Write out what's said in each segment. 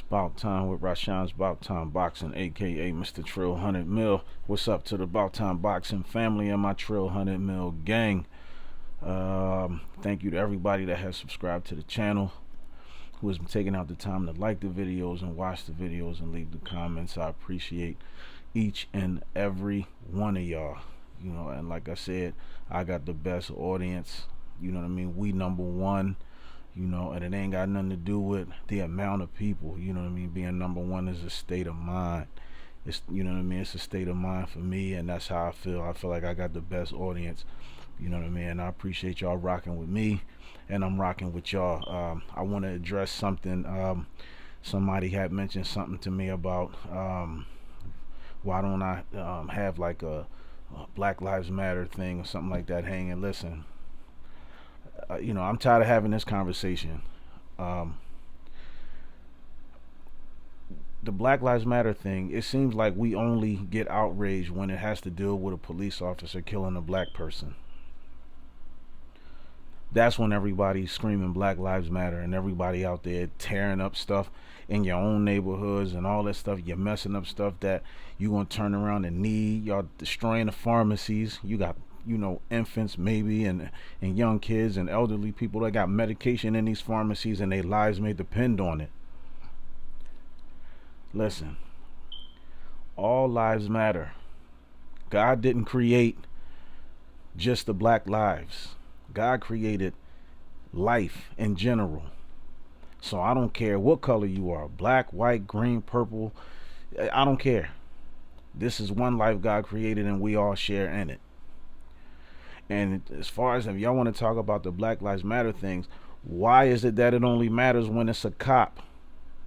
About Time with Rashawn's About Time Boxing, aka Mr. Trill 100 Mil. What's up to the About Time Boxing family and my Trill 100 Mil gang? Thank you to everybody that has subscribed to the channel, who has taken out the time to like the videos and watch the videos and leave the comments. I appreciate each and every one of y'all. And like I said, I got the best audience. You know what I mean? We number one. And it ain't got nothing to do with the amount of people. You know what I mean? Being number one is a state of mind. It's a state of mind for me, and that's how I feel. I feel like I got the best audience. You know what I mean? And I appreciate y'all rocking with me, and I'm rocking with y'all. I want to address something. Somebody had mentioned something to me about why don't I have like a Black Lives Matter thing or something like that hanging. Listen, I'm tired of having this conversation. Um, the Black Lives Matter thing, it seems like we only get outraged when it has to deal with a police officer killing a black person. That's when everybody's screaming Black Lives Matter and everybody out there tearing up stuff in your own neighborhoods and all that stuff. You're messing up stuff that you gonna turn around and need. Y'all destroying the pharmacies. You got infants maybe and young kids and elderly people that got medication in these pharmacies and their lives may depend on it. Listen, all lives matter. God didn't create just the black lives. God created life in general. So I don't care what color you are, black, white, green, purple, I don't care. This is one life God created and we all share in it. And as far as if y'all want to talk about the Black Lives Matter things, why is it that it only matters when it's a cop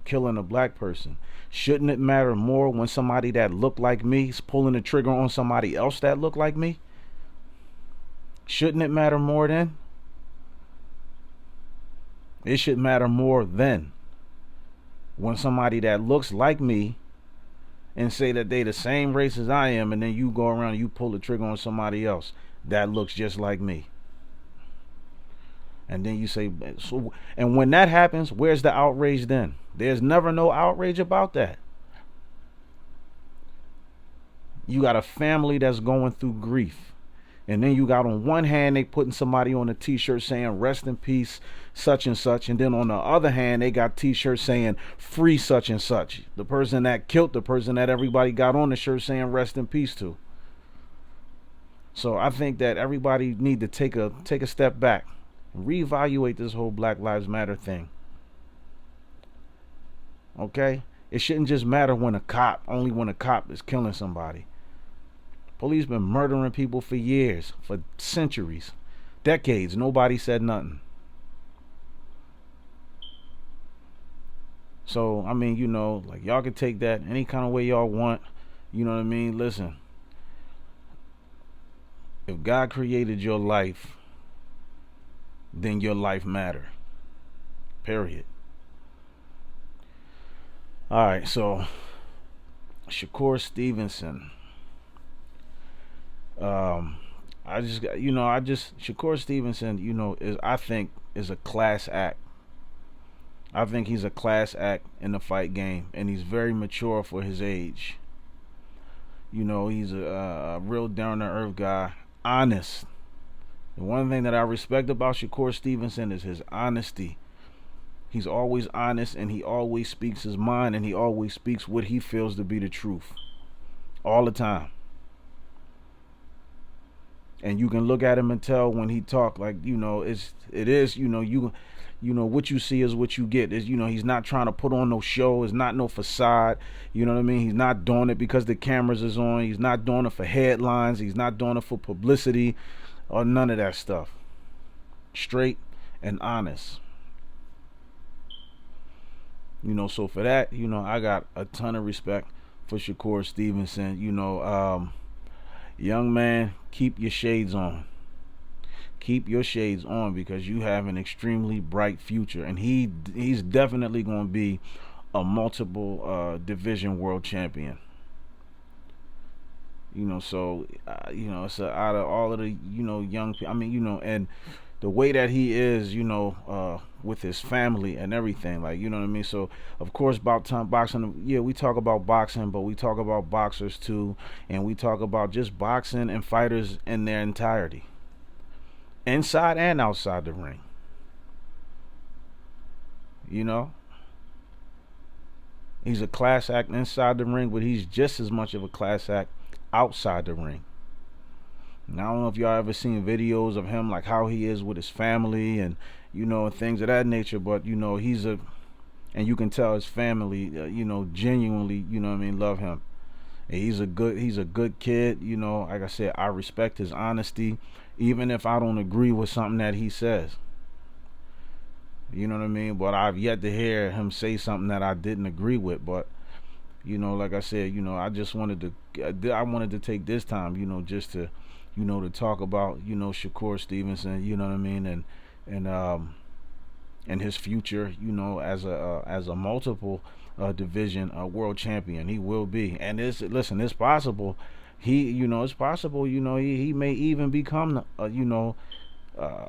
killing a black person? Shouldn't it matter more when somebody that looked like me is pulling the trigger on somebody else that looked like me? Shouldn't it matter more then? It should matter more then when somebody that looks like me and say that they the same race as I am, and then you go around and you pull the trigger on somebody else that looks just like me. And then you say, so, and when that happens, where's the outrage then? There's never no outrage about that. You got a family that's going through grief. And then you got on one hand, they putting somebody on a t-shirt saying, rest in peace, such and such. And then on the other hand, they got t-shirts saying, free such and such. The person that killed the person that everybody got on the shirt saying, rest in peace to. So I think that everybody need to take a step back, reevaluate this whole Black Lives Matter thing. Okay? It shouldn't just matter only when a cop is killing somebody. Police been murdering people for years, for centuries, decades. Nobody said nothing. So, I mean, like y'all can take that any kind of way y'all want. You know what I mean? Listen. If God created your life, then your life matter. Period. All right, so Shakur Stevenson. Shakur Stevenson, I think is a class act. I think he's a class act in the fight game, and he's very mature for his age. He's a real down to earth guy. Honest. The one thing that I respect about Shakur Stevenson is his honesty. He's always honest, and he always speaks his mind, and he always speaks what he feels to be the truth. All the time. And you can look at him and tell when he talk, like, what you see is what you get. He's not trying to put on no show. It's not no facade. You know what I mean? He's not doing it because the cameras is on. He's not doing it for headlines. He's not doing it for publicity or none of that stuff. Straight and honest. So for that, I got a ton of respect for Shakur Stevenson. Young man, keep your shades on. Keep your shades on because you have an extremely bright future, and he's definitely going to be a multiple division world champion. It's out of all of the young people. I mean, and the way that he is, with his family and everything. Like, you know what I mean? So, of course, about time boxing, yeah, we talk about boxing, but we talk about boxers too, and we talk about just boxing and fighters in their entirety, inside and outside the ring. You know, he's a class act inside the ring, but he's just as much of a class act outside the ring. And I don't know if y'all ever seen videos of him, like how he is with his family and and things of that nature. But he's a, and you can tell his family, genuinely, what I mean, love him. And he's a good kid. Like I said, I respect his honesty, even if I don't agree with something that he says. You know what I mean? But I've yet to hear him say something that I didn't agree with. But like I said, I just wanted to, I wanted to take this time, just to, to talk about, Shakur Stevenson. You know what I mean? And his future, as a multiple division world champion. He will be. And it's possible. It's possible. He may even become,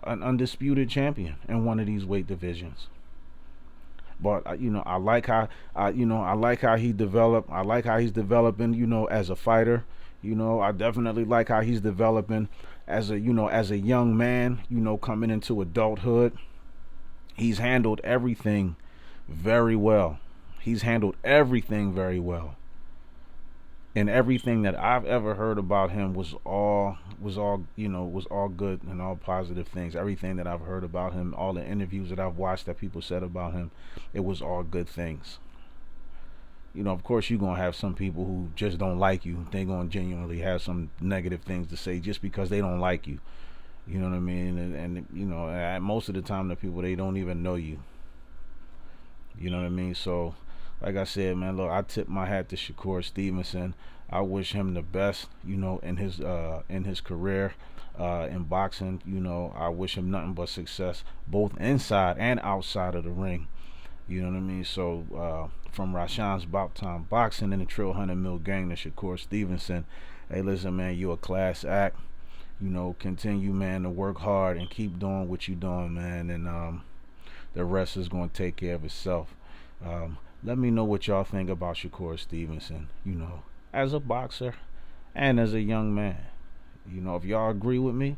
an undisputed champion in one of these weight divisions. But I like how I like how he developed. I like how he's developing. As a fighter. I definitely like how he's developing as a young man. Coming into adulthood. He's handled everything very well. He's handled everything very well. And everything that I've ever heard about him was all good and all positive things. Everything that I've heard about him, all the interviews that I've watched that people said about him, it was all good things. Of course you're gonna have some people who just don't like you. They're gonna genuinely have some negative things to say just because they don't like you. You know what I mean? And most of the time the people, they don't even know you. You know what I mean? So, like I said, man, look, I tip my hat to Shakur Stevenson. I wish him the best, in his career, in boxing. I wish him nothing but success, both inside and outside of the ring. You know what I mean? So, from Rashawn's Bout Time Boxing and the Trill Hunter Mill Gang to Shakur Stevenson, hey, listen, man, you a class act. Continue, man, to work hard and keep doing what you're doing, man, and the rest is going to take care of itself. Let me know what y'all think about Shakur Stevenson, as a boxer and as a young man. If y'all agree with me,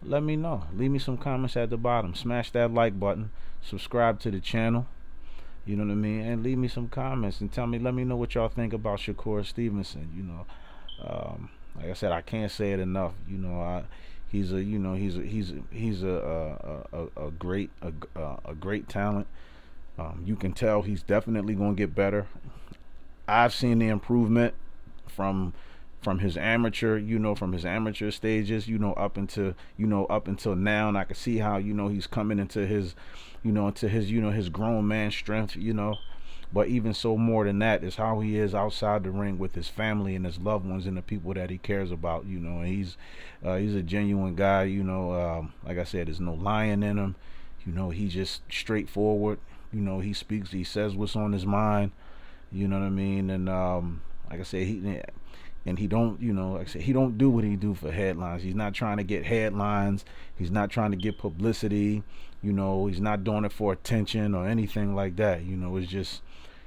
let me know. Leave me some comments at the bottom. Smash that like button. Subscribe to the channel. You know what I mean? And leave me some comments and let me know what y'all think about Shakur Stevenson. Like I said, I can't say it enough. He's a great talent. You can tell he's definitely going to get better. I've seen the improvement from his amateur stages, up until now, and I can see how he's coming into his grown man strength. But even so, more than that is how he is outside the ring with his family and his loved ones and the people that he cares about. And he's a genuine guy. Like I said, there's no lying in him. He's just straightforward. He says what's on his mind. You know what I mean? And like I said, he don't, like I said, he don't do what he do for headlines. He's not trying to get headlines. He's not trying to get publicity. He's not doing it for attention or anything like that. It's just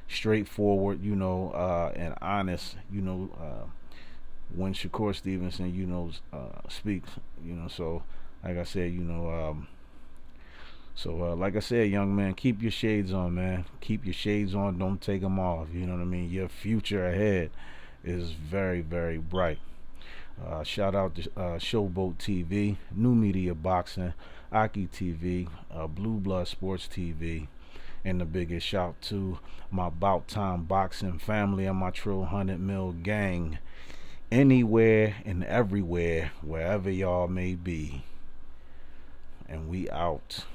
straightforward, and honest, when Shakur Stevenson, speaks, so like I said, like I said, young man, keep your shades on, man. Keep your shades on. Don't take them off. You know what I mean? Your future ahead is very, very bright. Shout out to Showboat TV, New Media Boxing, Aki TV, Blue Blood Sports TV, and the biggest shout to my Bout Time Boxing family and my Trill 100 Mill Gang, anywhere and everywhere, wherever y'all may be. And we out.